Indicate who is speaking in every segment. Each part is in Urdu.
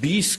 Speaker 1: 20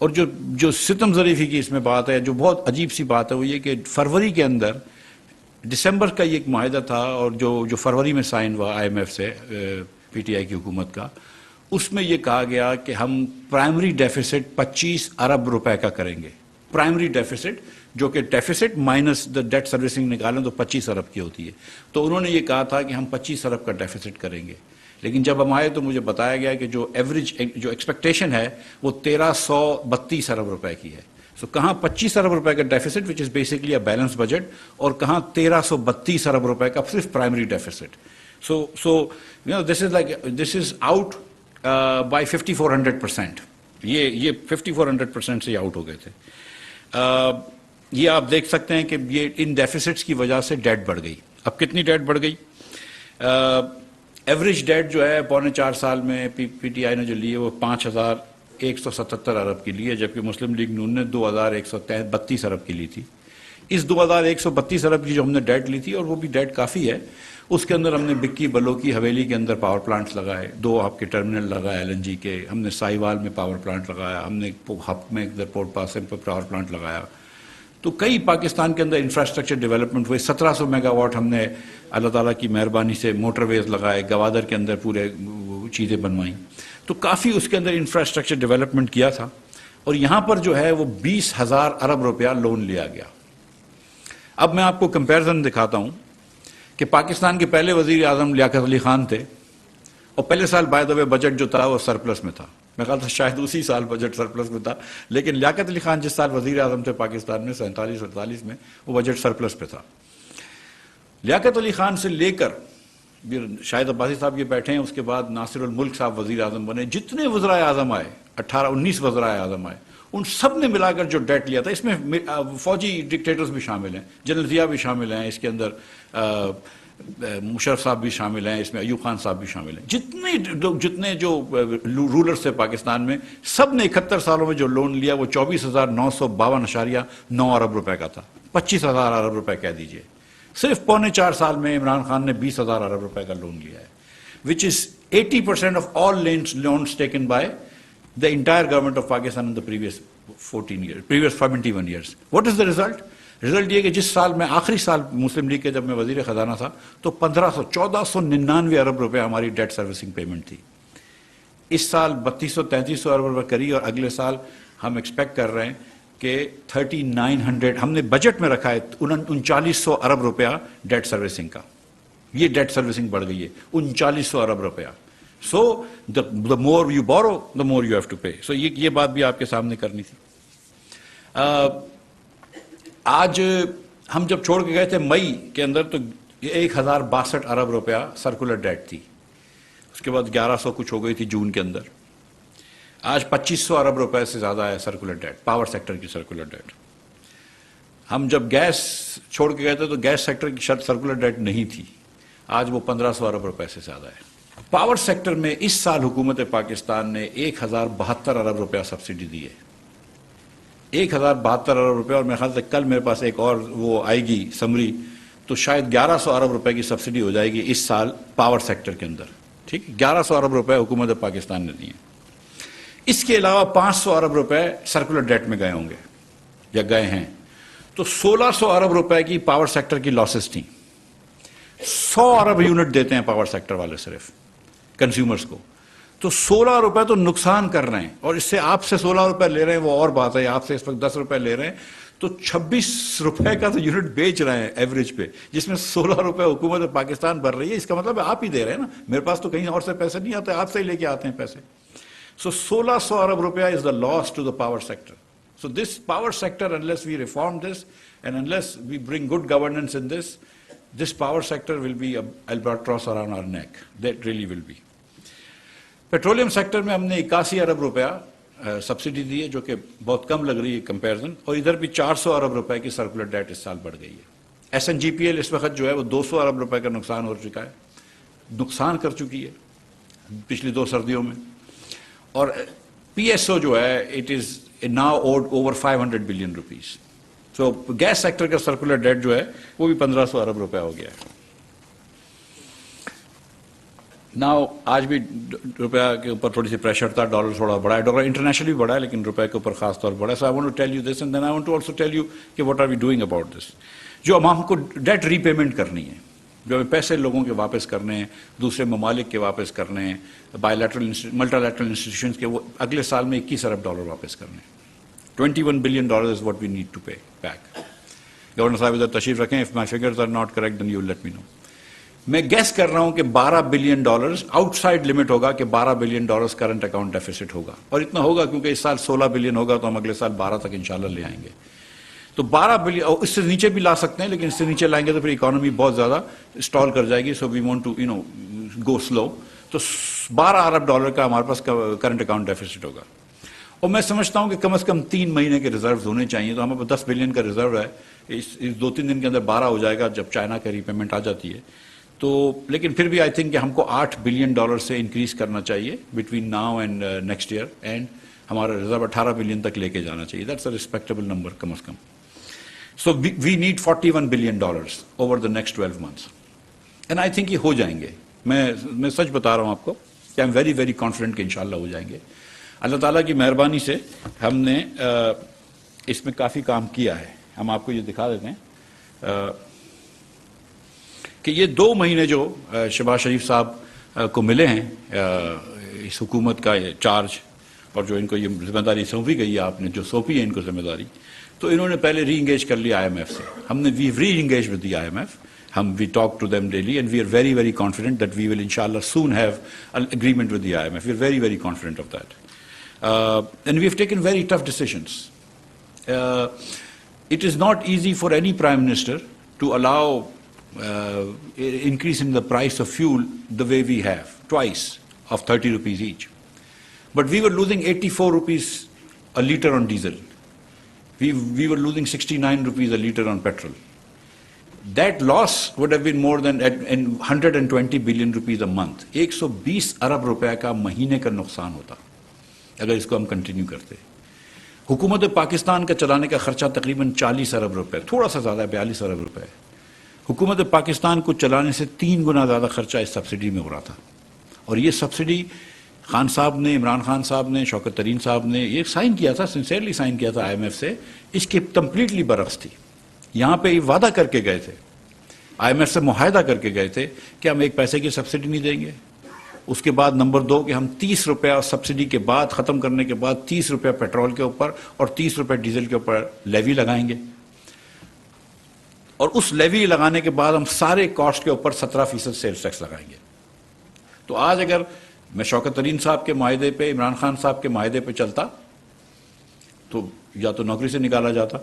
Speaker 1: اور جو ستم ظریفی کی اس میں بات ہے، جو بہت عجیب سی بات ہے، وہ یہ کہ فروری کے اندر دسمبر کا یہ ایک معاہدہ تھا، اور جو فروری میں سائن ہوا آئی ایم ایف سے پی ٹی آئی کی حکومت کا، اس میں یہ کہا گیا کہ ہم پرائمری ڈیفیسٹ 25 ارب روپے کا کریں گے. پرائمری ڈیفیسٹ جو کہ deficits minus the date servicing نکالیں تو 25 ارب کی ہوتی ہے. تو انہوں نے یہ کہا تھا کہ ہم 25 ارب کا ڈیفیسٹ کریں گے. لیکن جب ہم آئے تو مجھے بتایا گیا کہ جو ایوریج جو ایکسپیکٹیشن ہے وہ 1332 ارب روپے کی ہے. سو کہاں 25 ارب روپے کا deficits which is basically a balance budget, اور کہاں 1332 ارب روپے کا صرف primary deficits. So this is out by 5400%. یہ 5400% سے آؤٹ ہو گئے تھے. یہ آپ دیکھ سکتے ہیں کہ یہ ان ڈیفیسٹس کی وجہ سے ڈیٹ بڑھ گئی. اب کتنی ڈیٹ بڑھ گئی؟ ایوریج ڈیٹ جو ہے 4.25 سال میں پی ٹی آئی نے جو لی ہے وہ 5177 ارب کی لی ہے، جبکہ مسلم لیگ نون نے 2132 ارب کی لی تھی. اس 2132 ارب کی جو ہم نے ڈیٹ لی تھی، اور وہ بھی ڈیٹ کافی ہے، اس کے اندر ہم نے بکی بلو کی حویلی کے اندر پاور پلانٹس لگائے، 2 آپ کے ٹرمینل لگائے ایل این جی کے، ہم نے سائیوال میں پاور پلانٹ لگایا، ہم نے ہب میں ادھر پورٹ پاسم پہ پاور پلانٹ لگایا. تو کئی پاکستان کے اندر انفراسٹرکچر ڈیولپمنٹ ہوئے. 1700 میگا واٹ ہم نے اللہ تعالیٰ کی مہربانی سے موٹر ویز لگائے، گوادر کے اندر پورے چیزیں بنوائیں. تو کافی اس کے اندر انفراسٹرکچر ڈیولپمنٹ کیا تھا. اور یہاں پر جو ہے وہ 20,000 ارب روپیہ لون لیا گیا. اب میں آپ کو کمپیرزن دکھاتا ہوں کہ پاکستان کے پہلے وزیر اعظم لیاقت علی خان تھے، اور پہلے سال بائی دا وے بجٹ جو تھا وہ سرپلس میں تھا. میں خیال تھا شاید اسی سال بجٹ سرپلس میں تھا، لیکن لیاقت علی خان جس سال وزیر اعظم تھے پاکستان میں 47-48 میں، وہ بجٹ سرپلس پہ تھا. لیاقت علی خان سے لے کر شاہد عباسی صاحب یہ بیٹھے ہیں، اس کے بعد ناصر الملک صاحب وزیر اعظم بنے، جتنے وزرائے اعظم آئے 18-19 وزرائے اعظم آئے، ان سب نے ملا کر جو ڈیٹ لیا تھا، اس میں فوجی ڈکٹیٹرز بھی شامل ہیں، جنرل ضیاء بھی شامل ہیں اس کے اندر، مشرف صاحب بھی شامل ہیں اس میں، ایوب خان صاحب بھی شامل ہیں، جتنے جو رولرز تھے پاکستان میں، سب نے 71 سالوں میں جو لون لیا وہ 24,952.9 ارب روپے کا تھا. 25,000 ارب روپے کہہ دیجئے. صرف 4.25 سال میں عمران خان نے 20,000 ارب روپے کا لون لیا ہے، which is 80% of all loans taken by the entire government of Pakistan in the previous 71 years. What is the result? Result یہ کہ جس سال میں آخری سال مسلم لیگ کے جب میں وزیر خزانہ تھا تو 1499 ارب روپے ہماری ڈیٹ سروسنگ پیمنٹ تھی. اس سال 3200-3300 ارب روپے کری، اور اگلے سال ہم ایکسپیکٹ کر رہے ہیں کہ 3900 ہم نے بجٹ میں رکھا ہے 3900 ارب روپیہ ڈیٹ سروسنگ کا. یہ ڈیٹ سروسنگ بڑھ گئی ہے 3900 ارب روپیہ. سو the more you borrow the more you have to pay. سو یہ بات بھی آپ کے سامنے کرنی تھی. آج ہم جب چھوڑ کے گئے تھے مئی کے اندر تو 1062 ارب روپیہ سرکولر ڈیٹ تھی، اس کے بعد 1100 کچھ ہو گئی تھی جون کے اندر. آج 2500 ارب روپے سے زیادہ ہے سرکولر ڈیٹ، پاور سیکٹر کی سرکولر ڈیٹ. ہم جب گیس چھوڑ کے گئے تھے تو گیس سیکٹر کی سرکولر ڈیٹ نہیں تھی، آج وہ 1500 ارب روپے سے زیادہ ہے. پاور سیکٹر میں اس سال حکومت پاکستان نے 1072 ارب روپیہ سبسڈی دی ہے. 1072 ارب روپے، اور میرے خیال سے کل میرے پاس ایک اور وہ آئے گی سمری، تو شاید 1100 ارب روپے کی سبسڈی ہو جائے گی اس سال پاور سیکٹر کے اندر. ٹھیک ہے، 1100 ارب روپے حکومت پاکستان نے دیے. اس کے علاوہ 500 ارب روپے سرکولر ڈیٹ میں گئے ہوں گے یا گئے ہیں، تو 1600 ارب روپے کی پاور سیکٹر کی لاسز تھیں. 100 ارب یونٹ دیتے ہیں پاور سیکٹر والے صرف کنزیومرز کو، تو 16 روپے تو نقصان کر رہے ہیں. اور اس سے آپ سے 16 روپے لے رہے ہیں وہ اور بات ہے، آپ سے اس وقت 10 روپے لے رہے ہیں تو 26 روپے کا تو یونٹ بیچ رہے ہیں ایوریج پہ، جس میں 16 روپے حکومت پاکستان بھر رہی ہے. اس کا مطلب آپ ہی دے رہے ہیں نا، میرے پاس تو کہیں اور سے پیسے نہیں آتے، آپ سے ہی لے کے آتے ہیں پیسے. سو 1600 ارب روپیہ is the loss to the power sector. So this power sector unless we reform this and unless we bring good governance in this power sector will be an albatross around our neck. That really will be. Petroleum sector میں ہم نے 81 ارب روپیہ سبسڈی دی ہے، جو کہ بہت کم لگ رہی ہے کمپیرزن، اور ادھر بھی 400 ارب روپے کی سرکولر ڈیٹ اس سال بڑھ گئی ہے. S N G P L اس وقت جو ہے وہ 200 ارب روپے کا نقصان ہو چکا ہے، نقصان کر چکی ہے پچھلی 2 سردیوں میں. اور پی ایس او جو ہے it is now owed over 500 billion rupees. So gas sector کا سرکولر ڈیٹ جو ہے وہ بھی 1500 ارب روپے ہو گیا ہے. ناؤ آج بھی روپیہ کے اوپر تھوڑی سی پریشر تھا, ڈالر تھوڑا بڑا ہے, ڈالر انٹرنیشنلی بھی بڑا ہے لیکن روپے کے اوپر خاص طور پر بڑا ہے. So I want to tell you this and then I want to also tell you کہ what are we doing about this. جو ہم کو ڈیٹ ری پیمنٹ کرنی ہے, جو ہمیں پیسے لوگوں کے واپس کرنے ہیں, دوسرے ممالک کے واپس کرنے ہیں, by lateral multi lateral institutions کے, وہ اگلے سال میں $21 ارب واپس کرنے ہیں. $21 billion is what we need to pay back. Governor صاحب ادھر تشریف رکھیں. if my figures are not correct then you will let me know. میں گیس کر رہا ہوں کہ $12 billion آؤٹ سائڈ لمٹ ہوگا کہ $12 billion کرنٹ اکاؤنٹ ڈیفیسٹ ہوگا, اور اتنا ہوگا کیونکہ اس سال 16 بلین ہوگا تو ہم اگلے سال 12 تک انشاءاللہ لے آئیں گے. تو 12 بلین, اس سے نیچے بھی لا سکتے ہیں لیکن اس سے نیچے لائیں گے تو پھر اکانومی بہت زیادہ اسٹال کر جائے گی. سو وی وانٹ ٹو گو سلو. تو $12 ارب کا ہمارے پاس کرنٹ اکاؤنٹ ڈیفیسٹ ہوگا, اور میں سمجھتا ہوں کہ کم از کم 3 مہینے کے ریزروز ہونے چاہیے. تو ہمارے پاس $10 بلین کا ریزرو ہے, اس 2-3 دن کے اندر 12 ہو جائے گا جب چائنا کا ری پیمنٹ آ جاتی ہے. تو لیکن پھر بھی آئی تھنک کہ ہم کو $8 بلین سے انکریز کرنا چاہیے between now and next year, and ہمارا ریزرو 18 بلین تک لے کے جانا چاہیے. دیٹس اے ریسپیکٹیبل نمبر کم از کم. So we need $41 billion over the next 12 months, and I think یہ ہو جائیں گے. میں سچ بتا رہا ہوں آپ کو کہ I am very very confident کہ انشاءاللہ ہو جائیں گے. اللہ تعالیٰ کی مہربانی سے ہم نے اس میں کافی کام کیا ہے. ہم آپ کو یہ دکھا دیتے ہیں کہ یہ 2 مہینے جو شہباز شریف صاحب کو ملے ہیں اس حکومت کا چارج, اور جو ان کو یہ ذمہ داری سونپی گئی ہے, آپ نے جو سونپی ہے ان کو ذمہ داری, تو انہوں نے پہلے ری انگیج کر لیا IMF سے. ہم نے we re-engage with the IMF. We talk to them daily and we are very, very confident that we will inshallah soon have an agreement with the IMF. We are very, very confident of that. And we have taken very tough decisions. It is not easy for any Prime Minister to allow increase in the price of fuel the way we have, twice of 30 rupees each. But we were losing 84 rupees a litre on diesel. We were losing 69 rupees a litre on petrol. That loss would have been more than 120 billion rupees a month. 120 ارب روپے کا مہینے کا نقصان ہوتا اگر اس کو ہم کنٹینیو کرتے. حکومت پاکستان کا چلانے کا خرچہ تقریباً 40 ارب روپے, تھوڑا سا زیادہ 42 ارب روپے. حکومت پاکستان کو چلانے سے 3 گنا زیادہ خرچہ اس سبسڈی میں ہو رہا تھا. اور یہ سبسڈی خان صاحب نے, عمران خان صاحب نے, شوکت ترین صاحب نے یہ سائن کیا تھا, سنسیئرلی سائن کیا تھا IMF سے. اس کی کمپلیٹلی برعکس تھی. یہاں پہ یہ وعدہ کر کے گئے تھے, IMF سے معاہدہ کر کے گئے تھے کہ ہم 1 پیسے کی سبسڈی نہیں دیں گے. اس کے بعد نمبر 2 کہ ہم 30 روپیہ سبسڈی کے بعد ختم کرنے کے بعد 30 روپیہ پیٹرول کے اوپر اور 30 روپیہ ڈیزل کے اوپر لیوی لگائیں گے, اور اس لیوی لگانے کے بعد ہم سارے کاسٹ کے اوپر 17% سیلز ٹیکس لگائیں گے. تو آج اگر میں شوکت ترین صاحب کے معاہدے پہ, عمران خان صاحب کے معاہدے پہ چلتا تو یا تو نوکری سے نکالا جاتا,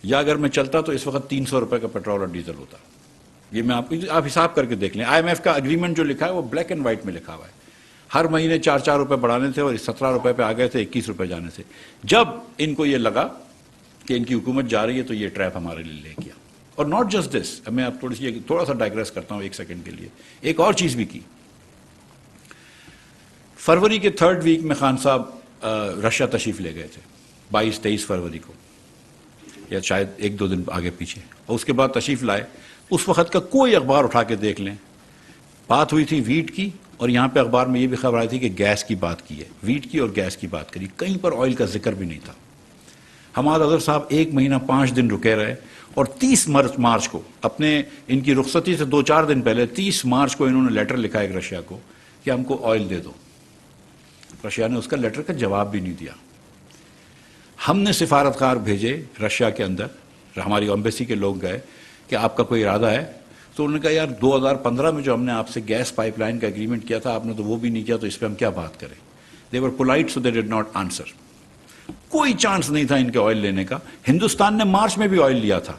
Speaker 1: یا اگر میں چلتا تو اس وقت 300 روپے کا پیٹرول اور ڈیزل ہوتا. یہ میں آپ حساب کر کے دیکھ لیں. IMF کا اگریمنٹ جو لکھا ہے وہ بلیک اینڈ وائٹ میں لکھا ہوا ہے. ہر مہینے 4 روپے بڑھانے تھے اور 17 روپے پہ آ گئے تھے, 21 روپے جانے تھے. جب ان کو یہ لگا کہ ان کی حکومت جا رہی ہے تو یہ ٹریپ ہمارے لیے لے کیا. اور ناٹ جسٹ دس, میں اب تھوڑا سا ڈائگریس کرتا ہوں 1 سیکنڈ کے لیے. ایک اور چیز بھی کی. فروری کے 3rd ویک میں خان صاحب رشیا تشریف لے گئے تھے, 22-23 فروری کو, یا شاید 1-2 دن آگے پیچھے, اور اس کے بعد تشریف لائے. اس وقت کا کوئی اخبار اٹھا کے دیکھ لیں, بات ہوئی تھی ویٹ کی, اور یہاں پہ اخبار میں یہ بھی خبر آئی تھی کہ گیس کی بات کی ہے, ویٹ کی اور گیس کی بات کری, کہیں پر آئل کا ذکر بھی نہیں تھا. حماد اظہر صاحب 1 مہینہ 5 دن رکے رہے, اور 30 مارچ کو اپنے ان کی رخصتی سے 2-4 دن پہلے 30 مارچ کو انہوں نے لیٹر لکھا ایک رشیا کو کہ ہم کو آئل دے دو. رشیا نے اس کا لیٹر کا جواب بھی نہیں دیا. ہم نے سفارتکار بھیجے رشیا کے اندر, ہماری ایمبیسی کے لوگ گئے کہ آپ کا کوئی ارادہ ہے, تو انہوں نے کہا یار 2015 میں جو ہم نے آپ سے گیس پائپ لائن کا ایگریمنٹ کیا تھا آپ نے تو وہ بھی نہیں کیا, تو اس پہ ہم کیا بات کریں. They were polite so they did not answer. کوئی چانس نہیں تھا ان کے آئل لینے کا. ہندوستان نے مارچ میں بھی آئل لیا تھا,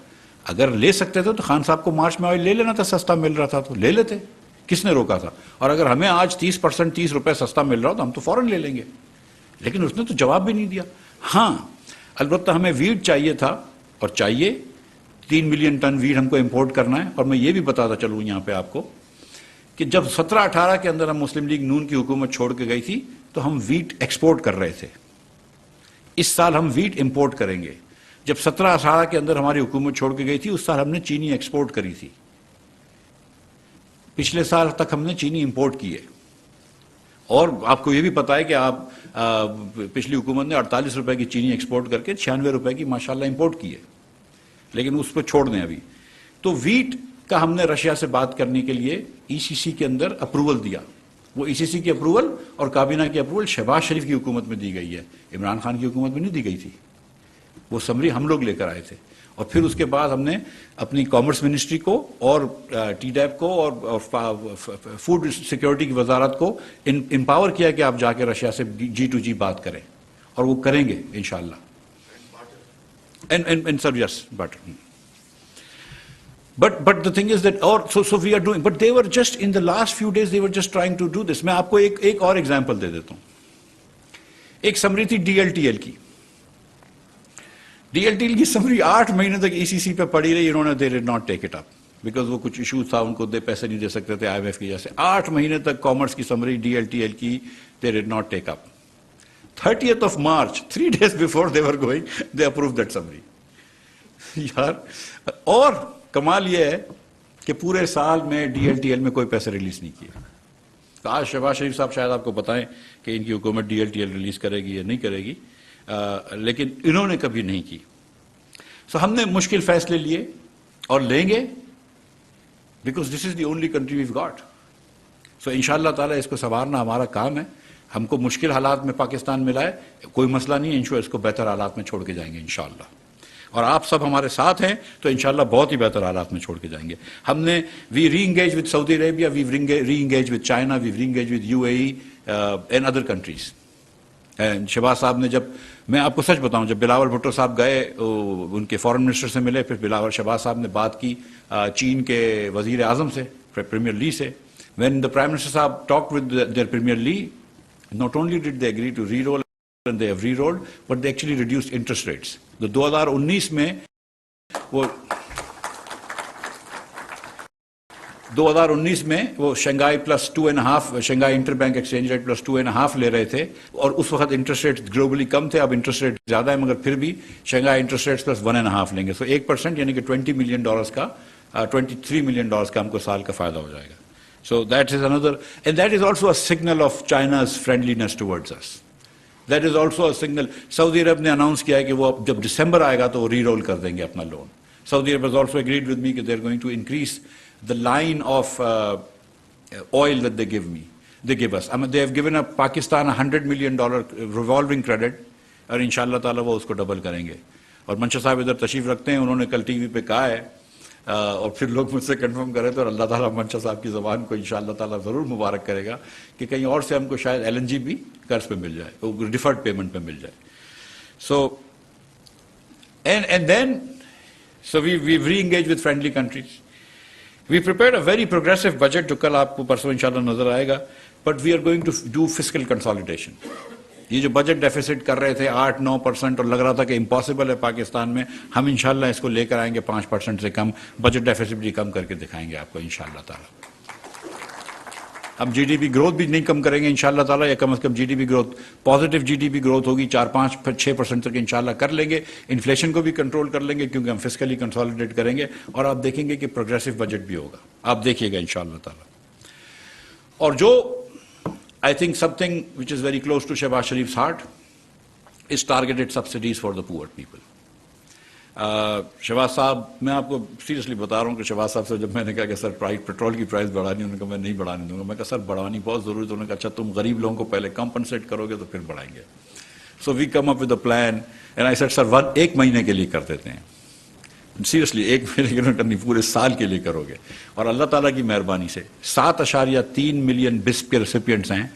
Speaker 1: اگر لے سکتے تھے تو خان صاحب کو مارچ میں آئل لے لینا تھا, سستا مل رہا تھا تو لے لیتے, کس نے روکا تھا. اور اگر ہمیں آج 30% 30 روپے سستا مل رہا ہو تو ہم تو فوراً لے لیں گے, لیکن اس نے تو جواب بھی نہیں دیا. ہاں البتہ ہمیں ویٹ چاہیے تھا, اور چاہیے 3 ملین ٹن ویٹ ہم کو امپورٹ کرنا ہے. اور میں یہ بھی بتاتا چلوں یہاں پہ آپ کو کہ جب 17-18 کے اندر ہم مسلم لیگ نون کی حکومت چھوڑ کے گئی تھی تو ہم ویٹ ایکسپورٹ کر رہے تھے. اس سال ہم ویٹ امپورٹ کریں گے. جب 17-18 کے اندر ہماری حکومت چھوڑ کے گئی تھی اس سال ہم نے چینی ایکسپورٹ کری تھی. پچھلے سال تک ہم نے چینی امپورٹ کی ہے. اور آپ کو یہ بھی پتا ہے کہ آپ پچھلی حکومت نے 48 روپے کی چینی ایکسپورٹ کر کے 96 روپے کی ماشاءاللہ امپورٹ کی ہے، لیکن اس پہ چھوڑ دیں ابھی. تو ویٹ کا ہم نے رشیا سے بات کرنے کے لیے ای سی سی کے اندر اپروول دیا. وہ ای سی سی کی اپروول اور کابینہ کی اپروول شہباز شریف کی حکومت میں دی گئی ہے، عمران خان کی حکومت میں نہیں دی گئی تھی. وہ سمری ہم لوگ لے کر آئے تھے، اور پھر اس کے بعد ہم نے اپنی کامرس منسٹری کو اور ٹی ڈیپ کو اور فوڈ سیکیورٹی کی وزارت کو امپاور کیا کہ آپ جا کے رشیا سے جی ٹو جی بات کریں، اور وہ کریں گے انشاءاللہ. And sir, yes, but the thing is that, so we are doing, but they were just in the last few days they were just trying to do this. میں آپ کو ایک اور ایگزامپل دے دیتا ہوں. ایک سمری تھی ڈی ایل ٹی ایل کی. ڈی ایل ٹی ایل کی سمری 8 مہینے تک ای سی سی پہ پڑی رہی. انہوں نے they did not take it up because وہ کچھ ایشوز تھا، ان کو پیسے نہیں دے سکتے تھے آئی ایم ایف کی وجہ سے. 8 مہینے تک کامرس کی summary D L T L کی they did not take up. 30th of March, 3 days before they were going, they approved that summary. یار، اور کمال یہ ہے کہ پورے سال میں ڈی ایل ٹی ایل میں کوئی پیسے ریلیز نہیں کیے. آج شہباز شریف صاحب شاید آپ کو بتائیں کہ ان کی حکومت D L T L release کرے گی یا نہیں کرے گی، لیکن انہوں نے کبھی نہیں کی. سو ہم نے مشکل فیصلے لیے اور لیں گے، because this is the only country we've got. So ان شاء اللہ تعالیٰ اس کو سنوارنا ہمارا کام ہے. ہم کو مشکل حالات میں پاکستان ملا ہے، کوئی مسئلہ نہیں ہے، انشاءاللہ اس کو بہتر حالات میں چھوڑ کے جائیں گے انشاءاللہ. اور آپ سب ہمارے ساتھ ہیں تو انشاءاللہ بہت ہی بہتر حالات میں چھوڑ کے جائیں گے. ہم نے we re-engage with Saudi Arabia, we re-engage with China, we re-engage with U A E and other countries. Shahbaz صاحب نے، جب میں آپ کو سچ بتاؤں، جب بلاول بھٹو صاحب گئے ان کے فارن منسٹر سے ملے، پھر شہباز صاحب نے بات کی چین کے وزیر اعظم سے، پریمیئر لی سے. وین دا پرائم منسٹر صاحب ٹاک ود دیئر پریمیئر لی، not only did they agree to re-roll and they have re-rolled, but they actually reduced interest rates. تو 2019 میں وہ 2019 میں وہ Shanghai plus 2.5 Shanghai interbank exchange rate plus 2.5 لے رہے تھے، اور اس وقت انٹرسٹ ریٹ گلوبلی کم تھے. اب انٹرسٹ ریٹ زیادہ ہے، مگر پھر بھی شنگھائی انٹرسٹ ریٹ پلس 1.5 لیں گے. سو 1% یعنی کہ $20 ملین کا $23 ملین کا ہم کو سال کا فائدہ ہو جائے گا. So that is another, and that is also a signal of China's friendliness towards us. That is also a signal. Saudi Arab نے announce کیا ہے کہ وہ جب دسمبر آئے گا تو وہ ری رول کر دیں گے اپنا loan. Saudi Arab has also agreed with me that they are going to increase the line of oil that they give us. I mean, they have given up Pakistan $100 million revolving credit, اور انشاءاللہ تعالیٰ وہ اس کو ڈبل کریں گے. اور منشا صاحب ادھر تشریف رکھتے ہیں، انہوں نے کل ٹی وی پہ کہا ہے، اور پھر لوگ مجھ سے کنفرم کرے تو اللہ تعالیٰ منشا صاحب کی زبان کو انشاءاللہ تعالیٰ ضرور مبارک کرے گا کہ کہیں اور سے ہم کو شاید ایل این جی بھی قرض پہ مل جائے، ڈیفرڈ پیمنٹ پہ مل جائے. So and then so we re-engage with friendly countries. We prepared a very progressive budget جو کل آپ کو پرسوں انشاءاللہ نظر آئے گا. But we are going to do fiscal consolidation. یہ جو بجٹ ڈیفیسٹ کر رہے تھے 8-9% اور لگ رہا تھا کہ امپاسبل ہے پاکستان میں، ہم انشاءاللہ اس کو لے کر آئیں گے 5% سے کم. بجٹ ڈیفیسٹ بھی کم کر کے دکھائیں گے آپ کو انشاءاللہ تعالیٰ. ہم جی ڈی پی گروتھ بھی نہیں کم کریں گے انشاءاللہ تعالیٰ، یا کم از کم G D P growth, positive G D P growth ہوگی 4-5-6% تک انشاءاللہ کر لیں گے. انفلیشن کو بھی کنٹرول کر لیں گے کیونکہ ہم فسکلی کنسالیڈیٹ کریں گے، اور آپ دیکھیں گے کہ پروگریسو بجٹ بھی ہوگا. آپ دیکھیے گا انشاءاللہ تعالیٰ. اور جو I think something which is very close to Shehbaz Sharif's heart is targeted subsidies for the poor people. Shahbaz صاحب، میں آپ کو سیریسلی بتا رہا ہوں کہ شہباز صاحب سے جب میں نے کہا کہ سر پیٹرول کی پرائز بڑھانی، انہوں نے کہا میں نہیں بڑھانے دوں گا. میں کہا سر بڑھانی بہت ضروری ہے. تو انہوں نے کہا اچھا تم غریب لوگوں کو پہلے کمپنسیٹ کرو گے تو پھر بڑھائیں گے. So we come up with a plan and I said sir 1 مہینے کے لیے کر دیتے ہیں. سیریسلی 1 مہینے کے لیے کرنی، پورے سال کے لیے کرو گے. اور اللہ تعالیٰ کی مہربانی سے 7.3 ملین بسپ کے ریسیپینٹس ہیں.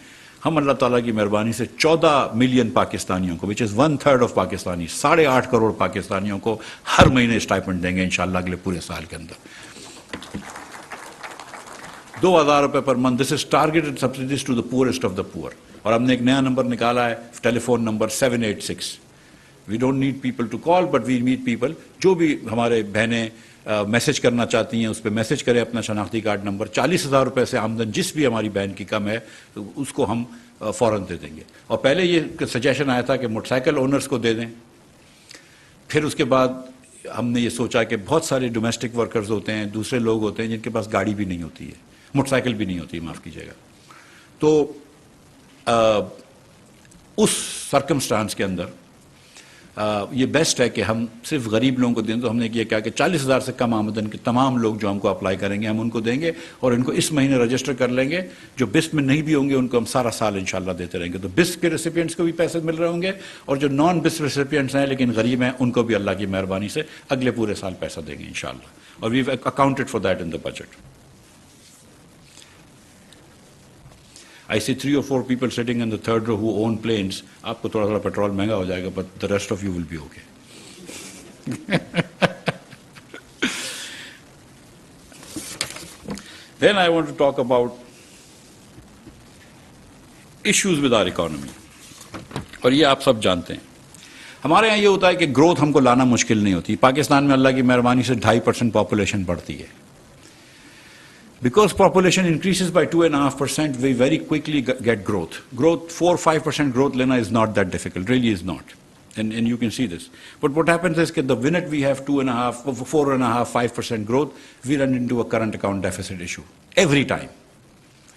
Speaker 1: ہم اللہ تعالیٰ کی مہربانی سے 14 ملین پاکستانیوں کو، وچ از 1/3 آف پاکستانی، 8.5 کروڑ پاکستانیوں کو ہر مہینے اسٹائپنڈ دیں گے انشاءاللہ اگلے پورے سال کے اندر. 2,000 روپے per month. This is targeted subsidies to the poorest of the poor. اور ہم نے ایک نیا نمبر نکالا ہے، telephone number 786. We don't need people to call but we need people. جو بھی ہمارے بہنیں میسج کرنا چاہتی ہیں اس پہ میسج کریں اپنا شناختی کارڈ نمبر. 40,000 روپے سے آمدن جس بھی ہماری بہن کی کم ہے اس کو ہم فوراً دے دیں گے. اور پہلے یہ سجیشن آیا تھا کہ موٹر سائیکل اونرز کو دے دیں. پھر اس کے بعد ہم نے یہ سوچا کہ بہت سارے ڈومیسٹک ورکرز ہوتے ہیں، دوسرے لوگ ہوتے ہیں جن کے پاس گاڑی بھی نہیں ہوتی ہے، موٹر سائیکل بھی نہیں ہوتی ہے، معاف کیجیے گا. تو اس سرکمسٹانس کے اندر یہ بیسٹ ہے کہ ہم صرف غریب لوگوں کو دیں. تو ہم نے کیا کہ 40,000 سے کم آمدن کے تمام لوگ جو ہم کو اپلائی کریں گے ہم ان کو دیں گے, اور ان کو اس مہینے رجسٹر کر لیں گے. جو بسپ میں نہیں بھی ہوں گے ان کو ہم سارا سال انشاءاللہ دیتے رہیں گے. تو بسپ کے ریسیپینٹس کو بھی پیسے مل رہے ہوں گے, اور جو نان بسپ ریسیپینٹس ہیں لیکن غریب ہیں ان کو بھی اللہ کی مہربانی سے اگلے پورے سال پیسہ دیں گے انشاءاللہ. اور we have accounted for that in the budget. I see 3 or 4 people sitting in the third row who own planes. آپ کو تھوڑا پیٹرول مہنگا ہو جائے گا, but the rest of you will be okay. Then I want to talk about issues with our economy. اور یہ آپ سب جانتے ہیں. ہمارے یہاں یہ ہوتا ہے کہ گروتھ ہم کو لانا مشکل نہیں ہوتی. پاکستان میں اللہ کی مہربانی سے 2.5% پاپولیشن بڑھتی ہے. Because population increases by 2.5%, we very quickly get growth. Growth, 4-5% growth lena is not that difficult, really is not. And you can see this. But what happens is that the minute we have 2.5, 4.5, 5% growth, we run into a current account deficit issue. Every time.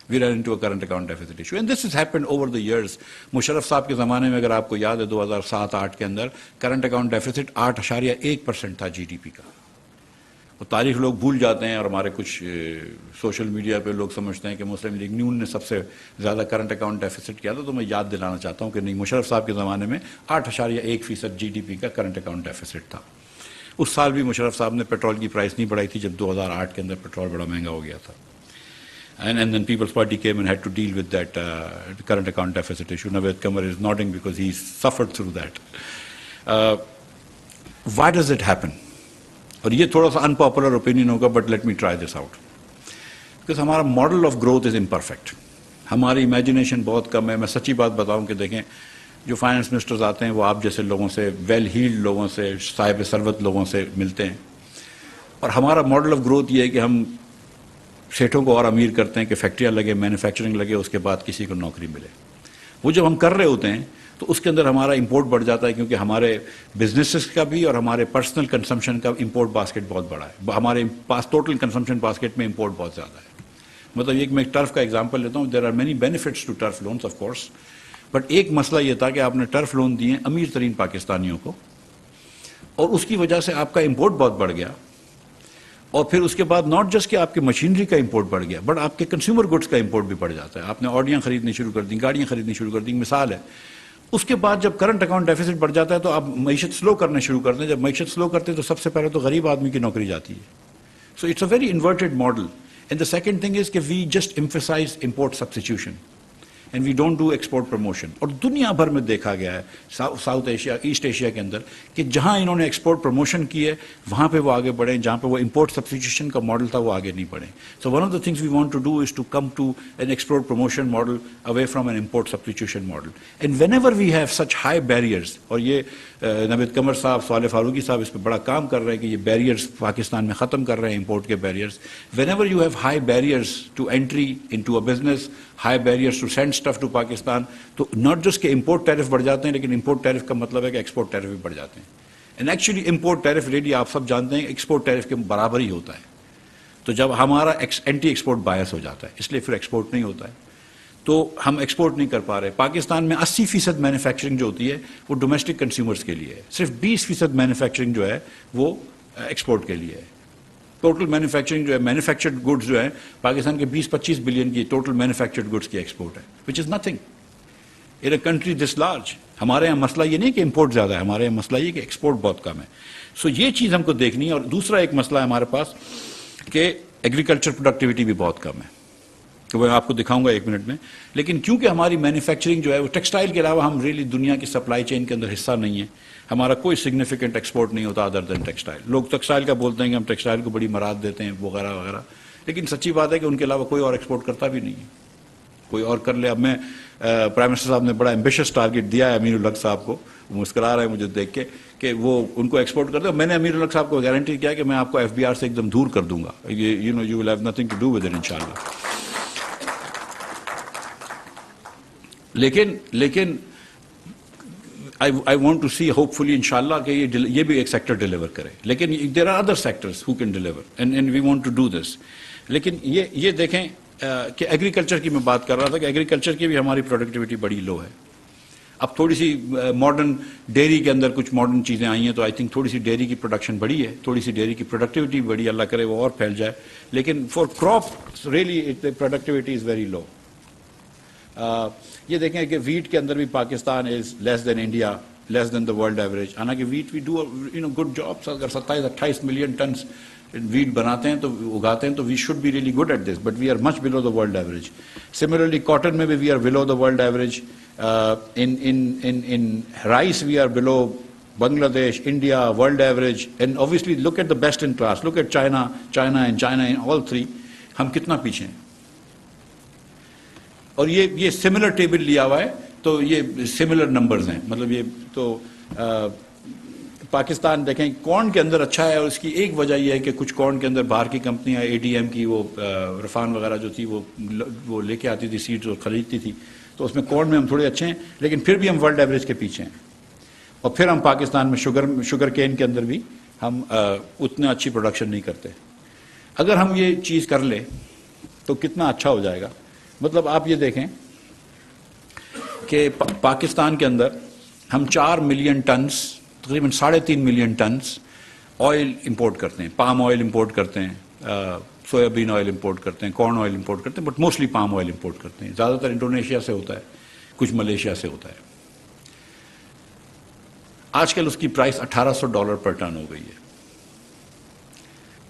Speaker 1: We run into a current account deficit issue. And this has happened over the years. Musharraf صاحب کے زمانے میں اگر آپ کو یاد ہے 2007-8 کے اندر کرنٹ اکاؤنٹ ڈیفیسٹ 8.1% تھا جی ڈی پی کا. وہ تاریخ لوگ بھول جاتے ہیں, اور ہمارے کچھ سوشل میڈیا پہ لوگ سمجھتے ہیں کہ مسلم لیگ نون نے سب سے زیادہ کرنٹ اکاؤنٹ ڈیفیسٹ کیا تھا. تو میں یاد دلانا چاہتا ہوں کہ نہیں, مشرف صاحب کے زمانے میں 8.1% جی ڈی پی کا کرنٹ اکاؤنٹ ڈیفیسٹ تھا. اس سال بھی مشرف صاحب نے پیٹرول کی پرائس نہیں بڑھائی تھی جب 2008 کے اندر پیٹرول بڑا مہنگا ہو گیا تھا. And then People's Party came and had to deal with that current account deficit issue. Naveed Qamar is nodding because he suffered through that. Why does it happen? اور یہ تھوڑا سا unpopular opinion ہوگا, but let me try this out. Because ہمارا model of growth is imperfect. ہماری imagination بہت کم ہے. میں سچی بات بتاؤں کہ دیکھیں, جو فائنانس منسٹرز آتے ہیں وہ آپ جیسے لوگوں سے, ویل ہیلڈ لوگوں سے, صاحب ثروت لوگوں سے ملتے ہیں, اور ہمارا ماڈل آف گروتھ یہ ہے کہ ہم سیٹھوں کو اور امیر کرتے ہیں کہ فیکٹریاں لگے, مینوفیکچرنگ لگے, اس کے بعد کسی کو نوکری ملے. وہ جب ہم کر رہے ہوتے ہیں تو اس کے اندر ہمارا امپورٹ بڑھ جاتا ہے, کیونکہ ہمارے بزنسز کا بھی اور ہمارے پرسنل کنزمپشن کا امپورٹ باسکٹ بہت بڑا ہے. ہمارے پاس ٹوٹل کنزمپشن باسکٹ میں امپورٹ بہت زیادہ ہے. مطلب یہ کہ میں ٹرف کا ایگزامپل لیتا ہوں. There are many benefits to tariff lowness of course, but ایک مسئلہ یہ تھا کہ آپ نے ٹرف لون دیے امیر ترین پاکستانیوں کو, اور اس کی وجہ سے آپ کا امپورٹ بہت بڑھ گیا. اور پھر اس کے بعد ناٹ جسٹ کہ آپ کے مشینری کا امپورٹ بڑھ گیا, بٹ آپ کے کنزیومر گڈس کا امپورٹ بھی بڑھ جاتا ہے. آپ نے آڈیاں خریدنی شروع کر دیں, گاڑیاں خریدنی شروع کر دیں. مثال ہے, اس کے بعد جب کرنٹ اکاؤنٹ ڈیفیسٹ بڑھ جاتا ہے تو آپ معیشت سلو کرنے شروع کرتے ہیں. جب معیشت سلو کرتے ہیں تو سب سے پہلے تو غریب آدمی کی نوکری جاتی ہے. So it's a very inverted model. And the second thing is کہ we just emphasize import substitution and we don't do export promotion. اور دنیا بھر میں دیکھا گیا ہے, ساؤتھ ایشیا, ایسٹ ایشیا کے اندر, کہ جہاں انہوں نے ایکسپورٹ پروموشن کی ہے وہاں پہ وہ آگے بڑھیں, جہاں پہ وہ امپورٹ سبسٹیٹیوشن کا ماڈل تھا وہ آگے نہیں بڑھیں. So one of the things we want to do is to come to an export promotion model away from an import substitution model. And whenever we have such high barriers, اور یہ نوید قمر صاحب, صالح فاروقی صاحب اس پہ بڑا کام کر رہے ہیں کہ یہ بیریئرز پاکستان میں ختم کر رہے ہیں, امپورٹ کے barriers. Whenever you have high barriers to entry into a business, high barriers to send stuff to Pakistan, تو ناٹ جسٹ کہ امپورٹ ٹیرف بڑھ جاتے ہیں, لیکن امپورٹ ٹیرف کا مطلب ہے کہ ایکسپورٹ ٹیرف بھی بڑھ جاتے ہیں. And actually import tariff really آپ سب جانتے ہیں ایکسپورٹ ٹیرف کے برابر ہی ہوتا ہے. تو جب ہمارا اینٹی ایکسپورٹ بایس ہو جاتا ہے, اس لیے پھر ایکسپورٹ نہیں ہوتا ہے, تو ہم ایکسپورٹ نہیں کر پا رہے. پاکستان میں 80% مینوفیکچرنگ جو ہوتی ہے وہ ڈومیسٹک کنزیومرز کے لیے ہے, صرف 20% مینوفیکچرنگ جو ہے وہ ایکسپورٹ کے لیے ہے. ٹوٹل مینوفیکچرنگ جو ہے, مینوفیکچرڈ گڈز جو ہے پاکستان کے 20-25 بلین کی ٹوٹل مینوفیکچرڈ گڈز کی ایکسپورٹ ہے, which is nothing in a country this large. ہمارے یہاں مسئلہ یہ نہیں کہ امپورٹ زیادہ ہے, ہمارے یہاں مسئلہ یہ کہ ایکسپورٹ بہت کم ہے. سو یہ چیز ہم کو دیکھنی ہے. اور دوسرا ایک مسئلہ ہے ہمارے پاس کہ ایگریکلچر پروڈکٹیوٹی بھی بہت کم ہے, تو میں آپ کو دکھاؤں گا 1 منٹ میں. لیکن کیونکہ ہماری مینوفیکچرنگ جو ہے وہ ٹیکسٹائل کے علاوہ ہم ریلی دنیا کی سپلائی چین کے اندر حصہ نہیں ہے. ہمارا کوئی سگنیفیکنٹ ایکسپورٹ نہیں ہوتا ادر دین ٹیکسٹائل. لوگ ٹیکسٹائل کا بولتے ہیں کہ ہم ٹیکسٹائل کو بڑی مراد دیتے ہیں وغیرہ وغیرہ, لیکن سچی بات ہے کہ ان کے علاوہ کوئی اور ایکسپورٹ کرتا بھی نہیں ہے. کوئی اور کر لے. اب میں پرائم منسٹر صاحب نے بڑا ایمبیشس ٹارگیٹ دیا ہے امیر الحق صاحب کو, وہ مسکرا رہے ہیں مجھے دیکھ کے کہ وہ ان کو ایکسپورٹ کرتے ہیں. میں نے امیر الحق صاحب کو گارنٹی کیا کہ میں آپ کو ایف بی آر سے ایک دم دور کر دوں گا. You will have nothing to do with it انشاءاللہ. لیکن I want to see hopefully انشاءاللہ کہ یہ بھی ایک سیکٹر ڈیلیور کرے. لیکن there are other sectors who can deliver and we want to do this. لیکن یہ دیکھیں کہ ایگریکلچر کی میں بات کر رہا تھا کہ ایگریکلچر کی بھی ہماری پروڈکٹیوٹی بڑی لو ہے. اب تھوڑی سی ماڈرن ڈیری کے اندر کچھ ماڈرن چیزیں آئی ہیں تو آئی تھنک تھوڑی سی ڈیری کی پروڈکشن بڑی ہے, تھوڑی سی ڈیری کی پروڈکٹیوٹی بڑی, اللہ کرے وہ اور پھیل جائے. لیکن for crop really productivity is very low. یہ دیکھیں کہ ویٹ کے اندر بھی Pakistan is less than India, less than the world average. حالانکہ wheat we do good job. اگر 27-28 ملین ٹنس ویٹ بناتے ہیں تو اگاتے ہیں تو we should be really good at this, but we are much below the world average. Similarly cotton میں بھی we are below the world average. In rice we are below Bangladesh, India, world average, and obviously look at the best in class. Look at China in all three. ہم کتنا پیچھے ہیں. اور یہ سملر ٹیبل لیا ہوا ہے تو یہ سملر نمبرز ہیں. مطلب یہ تو پاکستان دیکھیں کارن کے اندر اچھا ہے, اور اس کی ایک وجہ یہ ہے کہ کچھ کارن کے اندر باہر کی کمپنیاں ADM کی وہ رفان وغیرہ جو تھی وہ لے کے آتی تھی سیڈز اور خریدتی تھی, تو اس میں کارن میں ہم تھوڑے اچھے ہیں, لیکن پھر بھی ہم ورلڈ ایوریج کے پیچھے ہیں. اور پھر ہم پاکستان میں شوگر کین کے اندر بھی ہم اتنا اچھی پروڈکشن نہیں کرتے. اگر ہم یہ چیز کر لیں تو کتنا اچھا ہو جائے گا. مطلب آپ یہ دیکھیں کہ پاکستان کے اندر ہم 4 ملین ٹنس, تقریباً 3.5 ملین ٹنس آئل امپورٹ کرتے ہیں. پام آئل امپورٹ کرتے ہیں, سویابین آئل امپورٹ کرتے ہیں, کارن آئل امپورٹ کرتے ہیں, but mostly palm oil import کرتے ہیں. زیادہ تر انڈونیشیا سے ہوتا ہے, کچھ ملیشیا سے ہوتا ہے. آج کل اس کی پرائس $1,800 پر ٹن ہو گئی ہے.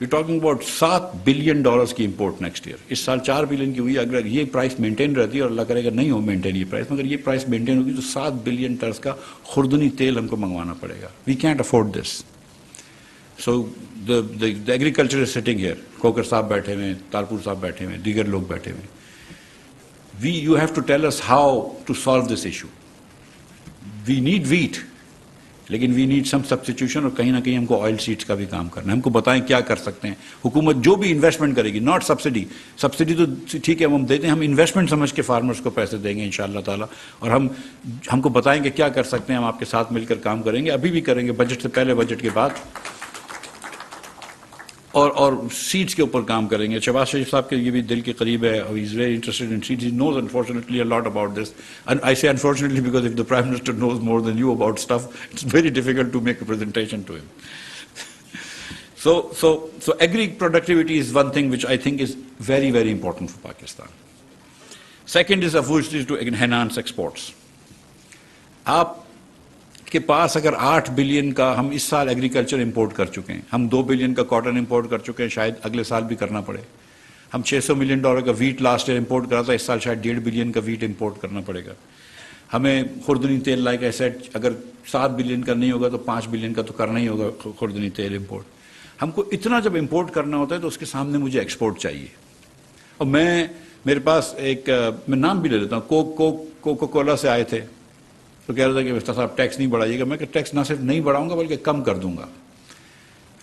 Speaker 1: وی ٹاکنگ اباؤٹ $7 بلین کی امپورٹ نیکسٹ ایئر. اس سال 4 بلین کی ہوئی. اگر یہ پرائس مینٹین رہتی ہے, اور اللہ کرے گا نہیں ہو مینٹین یہ پرائس, مگر یہ پرائس مینٹین ہوگی تو 7 بلین ٹنس کا خوردنی تیل ہم کو منگوانا پڑے گا. We can't afford this. So the agriculture is sitting here. کوکر صاحب بیٹھے ہوئے ہیں, تالپور صاحب بیٹھے ہوئے ہیں, دیگر لوگ بیٹھے ہوئے ہیں. You have to tell us how to solve this issue. We need wheat, لیکن we need some substitution, اور کہیں نہ کہیں ہم کو آئل سیڈس کا بھی کام کرنا ہے. ہم کو بتائیں کیا کر سکتے ہیں. حکومت جو بھی انویسٹمنٹ کرے گی, ناٹ سبسڈی تو ٹھیک ہے ہم دیتے ہیں, ہم انویسٹمنٹ سمجھ کے فارمرز کو پیسے دیں گے انشاءاللہ تعالیٰ, اور ہم کو بتائیں کہ کیا کر سکتے ہیں. ہم آپ کے ساتھ مل کر کام کریں گے, ابھی بھی کریں گے, بجٹ سے پہلے, بجٹ کے بعد, اور سیڈس کے اوپر کام کریں گے. شہباز شریف صاحب کے یہ بھی دل کے قریب ہے. He is very interested in seeds. He knows unfortunately a lot about this. And I say unfortunately because if the Prime Minister knows more than you about stuff, it's very difficult to make a presentation to him. So agri productivity is one thing which I think is very, very important for Pakistan. Second is obviously to enhance exports. آپ کے پاس اگر 8 بلین کا ہم اس سال ایگریکلچر امپورٹ کر چکے ہیں, ہم 2 بلین کا کاٹن امپورٹ کر چکے ہیں, شاید اگلے سال بھی کرنا پڑے. ہم $600 ملین کا ویٹ لاسٹ ایئر امپورٹ کرا تھا, اس سال شاید 1.5 بلین کا ویٹ امپورٹ کرنا پڑے گا. ہمیں خوردنی تیل لائک ایسٹ اگر 7 بلین کا نہیں ہوگا تو 5 بلین کا تو کرنا ہی ہوگا خوردنی تیل امپورٹ. ہم کو اتنا جب امپورٹ کرنا ہوتا ہے تو اس کے سامنے مجھے ایکسپورٹ چاہیے. اور میرے پاس ایک, میں نام بھی لے لیتا ہوں, کوکو کولا سے آئے تھے, تو کہہ رہا تھا کہ مفتی صاحب ٹیکس نہیں بڑھائیے گا. میں کہ ٹیکس نہ صرف نہیں بڑھاؤں گا بلکہ کم کر دوں گا,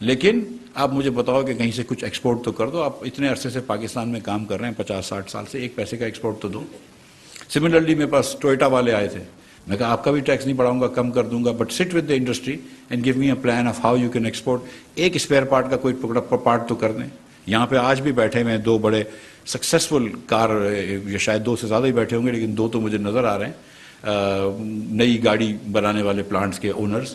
Speaker 1: لیکن آپ مجھے بتاؤ کہ کہیں سے کچھ ایکسپورٹ تو کر دو. آپ اتنے عرصے سے پاکستان میں کام کر رہے ہیں, 50-60 سال سے, ایک پیسے کا ایکسپورٹ تو دو. سملرلی میرے پاس ٹوئیٹا والے آئے تھے, میں کہا آپ کا بھی ٹیکس نہیں بڑھاؤں گا, کم کر دوں گا, but sit with the industry and give me a plan of how you can export. ایک اسپیئر پارٹ کا کوئی پارٹ تو کر دیں. یہاں پہ آج بھی بیٹھے ہوئے ہیں 2 بڑے سکسیزفل کار, یا شاید 2 سے زیادہ ہی بیٹھے ہوں گے, لیکن 2 تو مجھے نظر آ رہے ہیں, نئی گاڑی بنانے والے پلانٹس کے اونرز.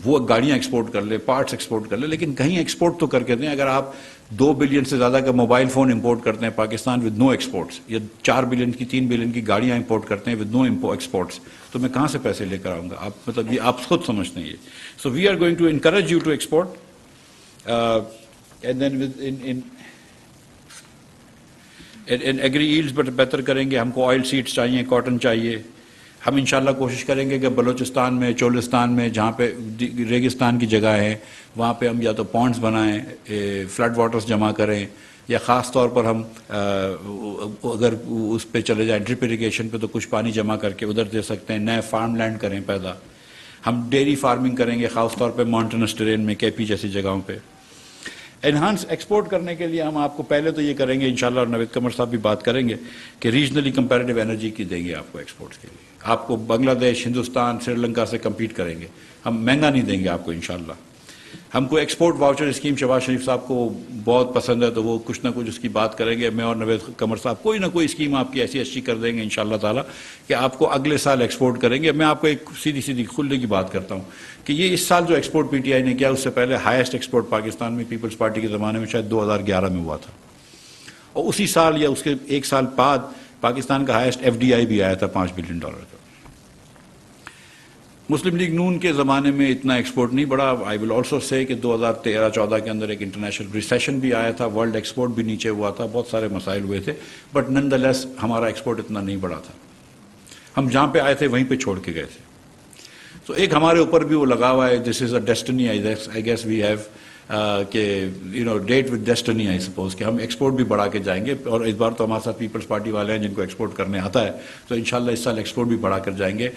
Speaker 1: وہ گاڑیاں ایکسپورٹ کر لے, پارٹس ایکسپورٹ کر لے, لیکن کہیں ایکسپورٹ تو کر کے دیں. اگر آپ 2 بلین سے زیادہ کا موبائل فون امپورٹ کرتے ہیں پاکستان ود نو ایکسپورٹس, یا 4 بلین کی 3 بلین کی گاڑیاں امپورٹ کرتے ہیں ود نو ایکسپورٹس, تو میں کہاں سے پیسے لے کر آؤں گا. آپ مطلب یہ آپ خود سمجھتے ہیں یہ. So we are going to encourage you to export, and then in agri yields بہتر کریں گے. ہم کو آئل سیڈس چاہیے, کاٹن چاہیے. ہم انشاءاللہ کوشش کریں گے کہ بلوچستان میں, چولستان میں, جہاں پہ ریگستان کی جگہ ہے, وہاں پہ ہم یا تو پونڈز بنائیں, فلڈ واٹرز جمع کریں, یا خاص طور پر ہم اگر اس پہ چلے جائیں ڈرپ اریگیشن پہ, تو کچھ پانی جمع کر کے ادھر دے سکتے ہیں. نئے فارم لینڈ کریں پیدا. ہم ڈیری فارمنگ کریں گے, خاص طور پہ ماؤنٹینس ٹیرین میں, کے پی جیسی جگہوں پہ. انہانس ایکسپورٹ کرنے کے لیے ہم آپ کو پہلے تو یہ کریں گے انشاءاللہ, اور نوید قمر صاحب بھی بات کریں گے, کہ ریجنلی کمپیریٹیو انرجی کی دیں گے آپ کو ایکسپورٹس کے لیے. آپ کو بنگلہ دیش, ہندوستان, سری لنکا سے کمپیٹ کریں گے, ہم مہنگا نہیں دیں گے آپ کو انشاءاللہ. ہم کو ایکسپورٹ واؤچر اسکیم شہباز شریف صاحب کو بہت پسند ہے، تو وہ کچھ نہ کچھ اس کی بات کریں گے. میں اور نوید قمر صاحب کوئی نہ کوئی اسکیم آپ کی ایسی اچھی کر دیں گے انشاءاللہ تعالیٰ کہ آپ کو اگلے سال ایکسپورٹ کریں گے. میں آپ کو ایک سیدھی کھلنے کی بات کرتا ہوں کہ یہ اس سال جو ایکسپورٹ پی ٹی آئی نے کیا، اس سے پہلے ہائیسٹ ایکسپورٹ پاکستان میں پیپلز پارٹی کے زمانے میں شاید 2011 میں ہوا تھا، اور اسی سال یا اس کے ایک سال بعد پاکستان کا ہائیسٹ ایف ڈی آئی بھی آیا تھا $5 بلین کا. مسلم لیگ نون کے زمانے میں اتنا ایکسپورٹ نہیں بڑھا. آئی ول آلسو سے کہ 2013-14 کے اندر ایک انٹرنیشنل ریسیشن بھی آیا تھا، ورلڈ ایکسپورٹ بھی نیچے ہوا تھا، بہت سارے مسائل ہوئے تھے، بٹ نن دا لیس ہمارا ایکسپورٹ اتنا نہیں بڑھا تھا. ہم جہاں پہ آئے تھے وہیں پہ چھوڑ کے گئے تھے. تو ایک ہمارے اوپر بھی وہ لگا ہوا ہے، this is a destiny I guess we have کہ that with destiny I suppose کہ ہم ایکسپورٹ بھی بڑھا کے جائیں گے. اور اس بار تو ہمارے ساتھ پیپلز پارٹی والے ہیں جن کو ایکسپورٹ کرنے آتا ہے، تو انشاءاللہ اس سال ایکسپورٹ بھی بڑھا کر جائیں گے.